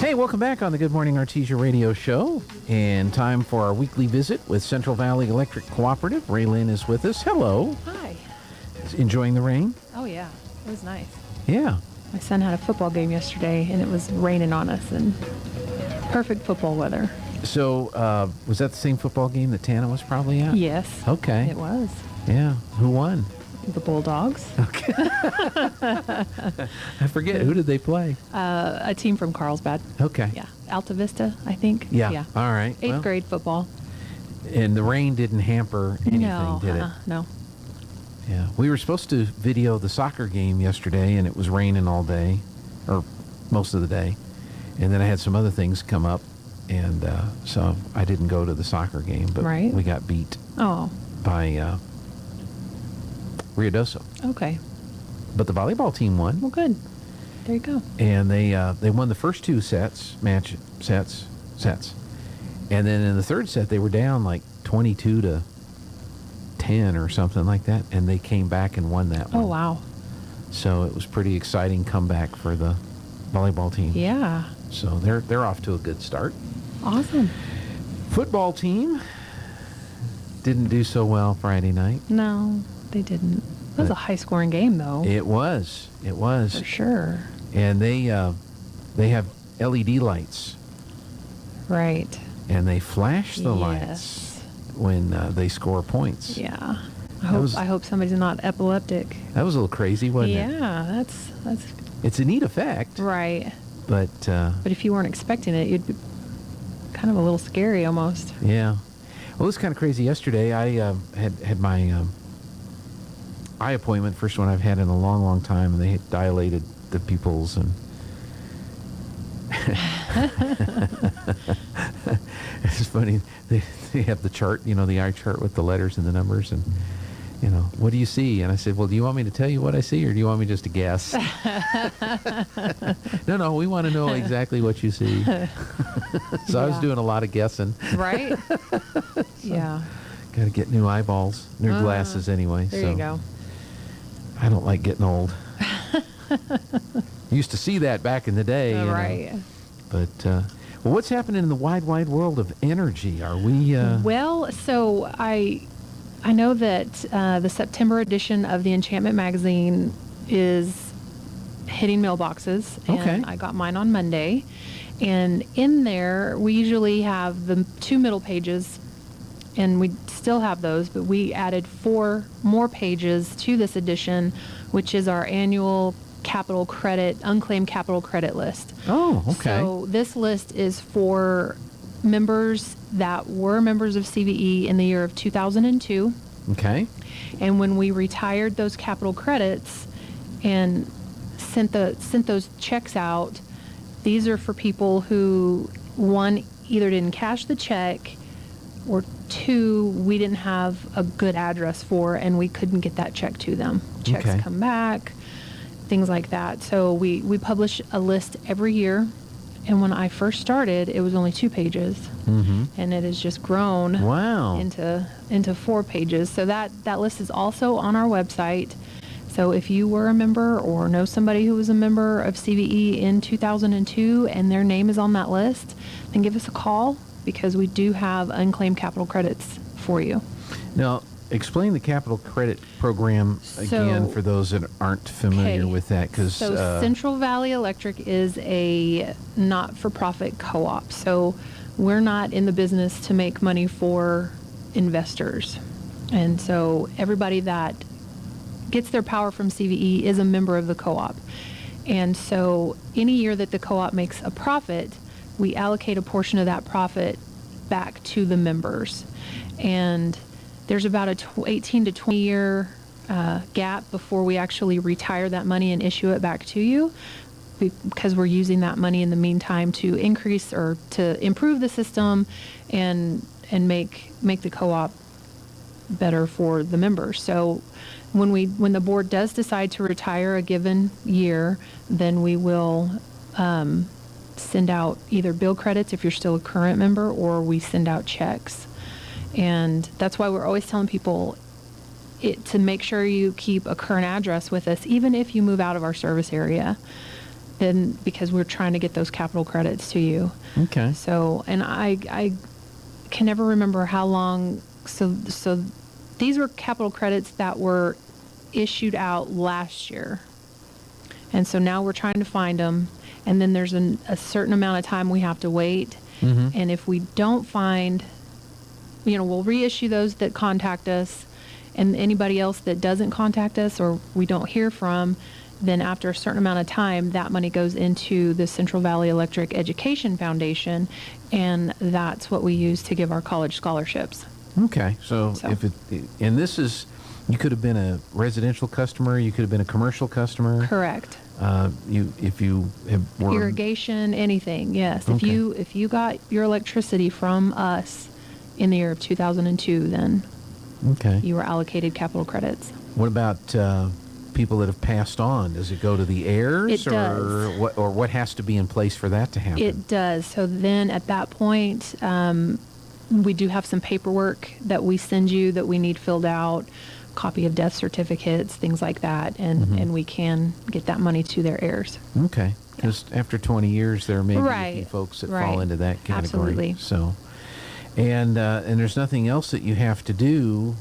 Hey, welcome back on the Good Morning Artesia radio show. And time for our weekly visit with Central Valley Electric Cooperative. Raelynn is with us. Hello. Hi. Enjoying the rain? Oh, yeah. It was nice. Yeah. My son had a football game yesterday, and it was raining on us, and perfect football weather. So, was that the same football game that Tana was probably at? Yes. Okay. It was. Yeah. Who won? The Bulldogs. Okay. I forget. Who did they play? A team from Carlsbad. Okay. Yeah. Alta Vista, I think. Yeah. All right. Eighth grade football. And the rain didn't hamper anything, No, did it? No. Yeah. We were supposed to video the soccer game yesterday, and it was raining all day, or most of the day. And then I had some other things come up, and so I didn't go to the soccer game. But we got beat by Ruidoso. Okay. But the volleyball team won. Well, good. There you go. And they won the first two sets. And then in the third set, they were down like 22-10 or something like that, and they came back and won that one. Oh, wow. So it was pretty exciting comeback for the volleyball team. Yeah. So they're off to a good start. Awesome. Football team didn't do so well Friday night. No, they didn't. It was a high-scoring game, though. It was. For sure. And they have LED lights. Right. And they flash the lights when they score points. Yeah. I hope somebody's not epileptic. That was a little crazy, wasn't it? Yeah, that's. It's a neat effect. Right. But if you weren't expecting it, you'd be kind of a little scary almost. Yeah. Well, it was kind of crazy. Yesterday, I had my eye appointment, first one I've had in a long, long time, and they had dilated the pupils, and it's funny. They have the chart, the eye chart with the letters and the numbers, and what do you see? And I said, well, do you want me to tell you what I see, or do you want me just to guess? No, we want to know exactly what you see. So I was doing a lot of guessing. Right? Yeah. Got to get new eyeballs, new glasses anyway. There you go. I don't like getting old. Used to see that back in the day. Right. But, well, what's happening in the wide, wide world of energy? Are we... Well, so I know that the September edition of the Enchantment magazine is hitting mailboxes. And I got mine on Monday. And in there, we usually have the two middle pages, and we still have those, but we added 4 more pages to this edition, which is our annual unclaimed capital credit list. Oh, okay. So this list is for members that were members of CVE in the year of 2002. Okay. And when we retired those capital credits and sent those checks out, these are for people who, 1, either didn't cash the check, or 2, we didn't have a good address for, and we couldn't get that check to them. Checks come back, things like that. So we publish a list every year, and when I first started, it was only 2 pages, and it has just grown into 4 pages. So that list is also on our website. So if you were a member or know somebody who was a member of CVE in 2002 and their name is on that list, then give us a call, because we do have unclaimed capital credits for you. Now, explain the capital credit program again for those that aren't familiar with that. So Central Valley Electric is a not-for-profit co-op. So we're not in the business to make money for investors. And so everybody that gets their power from CVE is a member of the co-op. And so any year that the co-op makes a profit, we allocate a portion of that profit back to the members. And there's about a 18 to 20 year gap before we actually retire that money and issue it back to you, because we're using that money in the meantime to increase or to improve the system and make the co-op better for the members. So when the board does decide to retire a given year, then we will send out either bill credits if you're still a current member, or we send out checks. And that's why we're always telling people to make sure you keep a current address with us, even if you move out of our service area. and because we're trying to get those capital credits to you. Okay. So, and I can never remember how long. So these were capital credits that were issued out last year. And so now we're trying to find them. And then there's a certain amount of time we have to wait. Mm-hmm. And if we don't find, we'll reissue those that contact us. And anybody else that doesn't contact us or we don't hear from, then after a certain amount of time, that money goes into the Central Valley Electric Education Foundation. And that's what we use to give our college scholarships. Okay. So and this is, you could have been a residential customer, you could have been a commercial customer. Correct. If you were irrigation, anything, yes. Okay. If you got your electricity from us in the year of 2002, then you were allocated capital credits. What about people that have passed on? Does it go to the heirs? It does. Or what has to be in place for that to happen? It does. So then at that point, we do have some paperwork that we send you that we need filled out, copy of death certificates, things like that, and we can get that money to their heirs. Okay. Because after 20 years, there may be a few folks that fall into that category. Absolutely. So, and there's nothing else that you have to do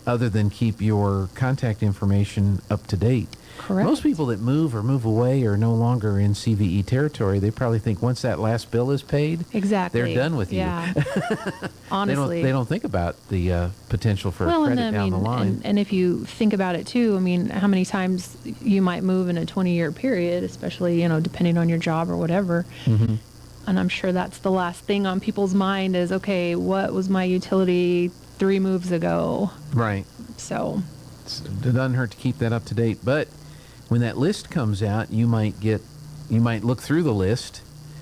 other than keep your contact information up to date. Correct. Most people that move or move away are no longer in CVE territory. They probably think once that last bill is paid, exactly, they're done with you. Yeah. Honestly, they don't think about the potential for credit down the line. And if you think about it too, I mean, how many times you might move in a 20-year period, especially depending on your job or whatever. Mm-hmm. And I'm sure that's the last thing on people's mind is, okay, what was my utility 3 moves ago? Right. So it doesn't hurt to keep that up to date. But when that list comes out, you might look through the list.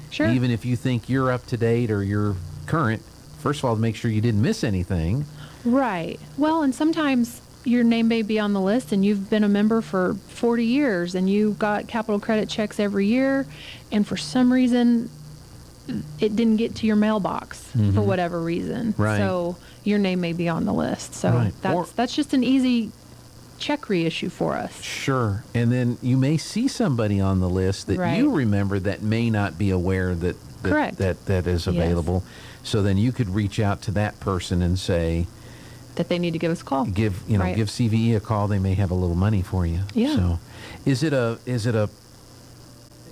Sure. Even if you think you're up to date or you're current, first of all, to make sure you didn't miss anything. Right. Well, and sometimes your name may be on the list and you've been a member for 40 years and you got capital credit checks every year, and for some reason it didn't get to your mailbox for whatever reason. Right. So your name may be on the list. So that's just an easy check reissue for us. Sure. And then you may see somebody on the list that you remember that may not be aware that is available. Yes. So then you could reach out to that person and say that they need to give us a call. Give CVE a call. They may have a little money for you. Yeah. So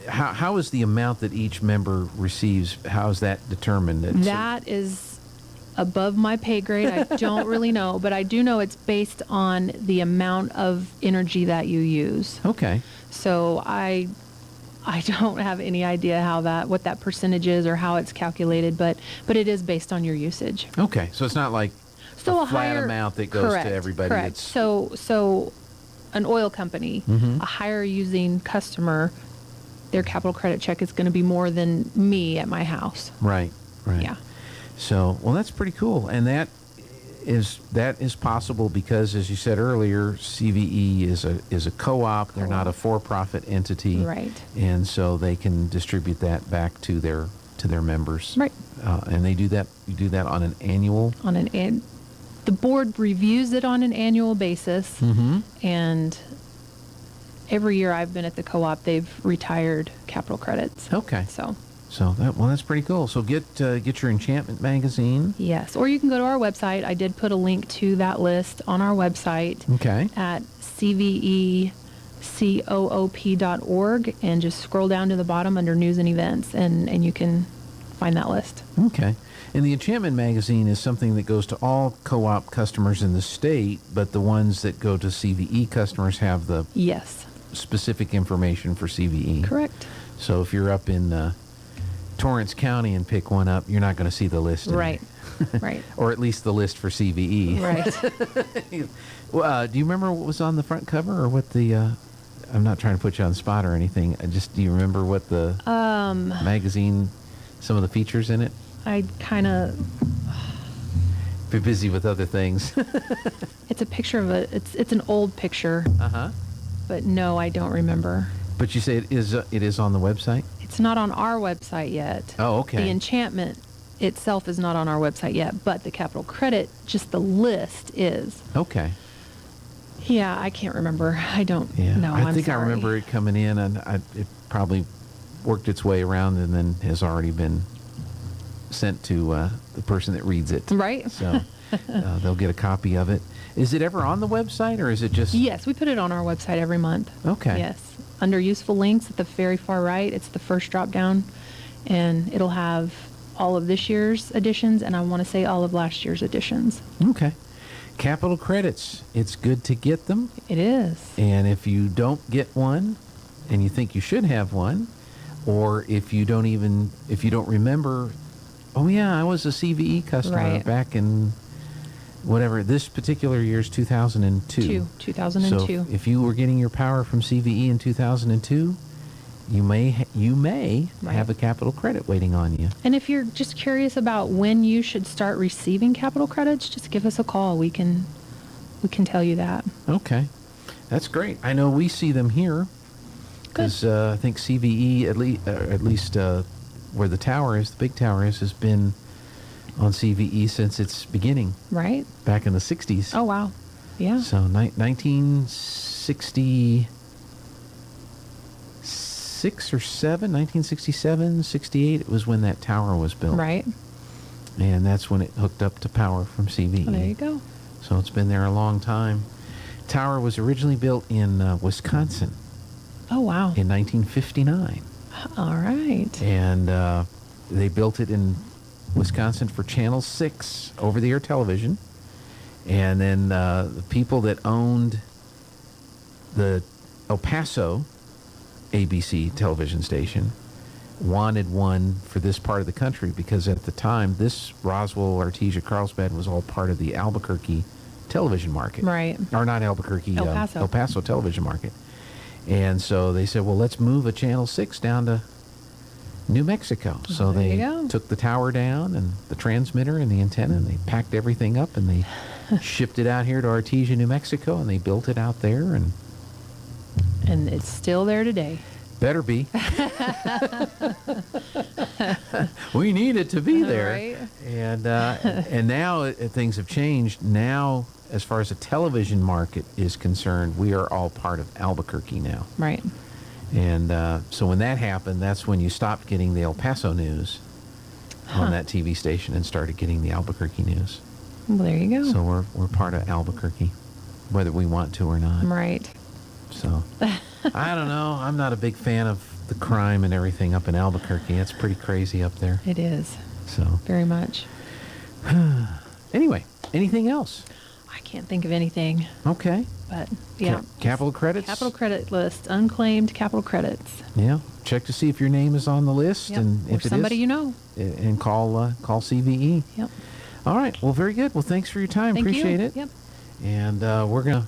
how is the amount that each member receives? How is that determined? That is above my pay grade. I don't really know, but I do know it's based on the amount of energy that you use. Okay. So I don't have any idea what that percentage is or how it's calculated, but it is based on your usage. Okay. So it's not like a flat amount that goes to everybody. Correct. So an oil company, a higher using customer, their capital credit check is going to be more than me at my house. Right. Yeah. So, well, that's pretty cool. And that is possible because, as you said earlier, CVE is a co-op. They're not a for-profit entity. Right. And so they can distribute that back to their members. Right. And they do that. You do that on an annual. The board reviews it on an annual basis. Mm-hmm. And every year I've been at the co-op, they've retired capital credits. Okay. So that's pretty cool. So get your Enchantment magazine. Yes, or you can go to our website. I did put a link to that list on our website. Okay. At cvecoop.org, and just scroll down to the bottom under news and events, and you can find that list. Okay. And the Enchantment magazine is something that goes to all co-op customers in the state, but the ones that go to CVE customers have the specific information for CVE. Correct. So if you're up in Torrance County and pick one up, you're not going to see the list. Right. Right. Or at least the list for CVE. Right. Well, do you remember what was on the front cover, or what the? I'm not trying to put you on the spot or anything. Do you remember what the magazine, some of the features in it? I kind of be busy with other things. It's a picture of it's an old picture. But no, I don't remember. But you say it is on the website? It's not on our website yet. Oh, okay. The Enchantment itself is not on our website yet, but the capital credit, just the list is. Okay. Yeah, I can't remember. I don't Yeah, know. I I'm think I sorry. remember it coming in, and it probably worked its way around and then has already been sent to the person that reads it. Right. So they'll get a copy of it. Is it ever on the website, or is it just... Yes, we put it on our website every month. Okay. Yes. Under useful links at the very far right, it's the first drop down, and it'll have all of this year's editions, and I want to say all of last year's editions. Okay. Capital credits. It's good to get them. It is. And if you don't get one and you think you should have one, or if you don't remember, oh yeah, I was a CVE customer Right. back in whatever, this particular year's 2002. 2002. So if you were getting your power from CVE in 2002, you may Right. have a capital credit waiting on you. And if you're just curious about when you should start receiving capital credits, just give us a call. We can tell you that. Okay. That's great. I know we see them here. Because I think CVE, at least where the tower is, the big tower is, has been on CVE since its beginning, Right? back in the 60s. Oh, wow. Yeah. So 1966 or 7, 1967, 68, it was when that tower was built. Right. And that's when it hooked up to power from CVE. Well, there you go. So it's been there a long time. Tower was originally built in Wisconsin Oh, wow. in 1959. All right. And they built it in Wisconsin for Channel 6 over-the-air television. And then the people that owned the El Paso ABC television station wanted one for this part of the country because at the time, this Roswell, Artesia, Carlsbad was all part of the Albuquerque television market. Right. Or not Albuquerque, El Paso. El Paso television market. And so they said, well, let's move a Channel 6 down to New Mexico. So There you they go. took the tower down and the transmitter and the antenna, and they packed everything up, and they shipped it out here to Artesia, New Mexico, and they built it out there, and And it's still there today. better be. We need it to be there. Right. And now things have changed. Now, as far as the television market is concerned, we are all part of Albuquerque now. Right. And so when that happened, that's when you stopped getting the El Paso news on that TV station and started getting the Albuquerque news. Well, there you go. So we're part of Albuquerque, whether we want to or not. Right. So I don't know. I'm not a big fan of the crime and everything up in Albuquerque. It's pretty crazy up there. It is. So Very much. anyway, anything else? I can't think of anything, Okay. but yeah. Capital credits? Capital credit list, unclaimed capital credits. Yeah. Check to see if your name is on the list, Yep. and Or if it somebody is, you know. and call CVE. Yep. All right. Well, very good. Well, thanks for your time. Thank Appreciate you. it. Yep. And we're going to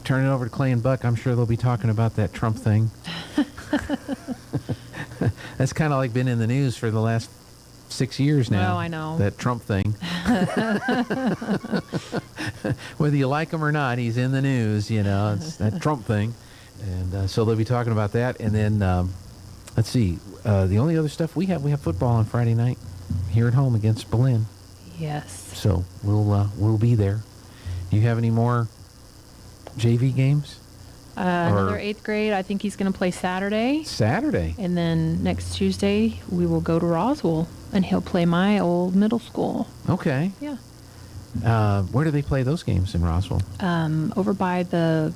turn it over to Clay and Buck. I'm sure they'll be talking about that Trump thing. That's kind of like been in the news for the last 6 years now. Oh, I know. That Trump thing. Whether you like him or not, he's in the news, It's that Trump thing. And so they'll be talking about that. And then, let's see, the only other stuff we have football on Friday night here at home against Berlin. Yes. So we'll be there. Do you have any more JV games? Another 8th grade. I think he's going to play Saturday. Saturday. And then next Tuesday, we will go to Roswell, and he'll play my old middle school. Okay. Yeah. Where do they play those games in Roswell? Over by the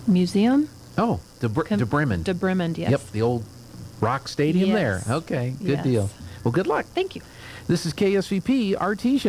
museum. Oh, De Bremen. De Bremen, yes. Yep, the old rock stadium Yes. there. Okay, good Yes. deal. Well, good luck. Thank you. This is KSVP Artesia.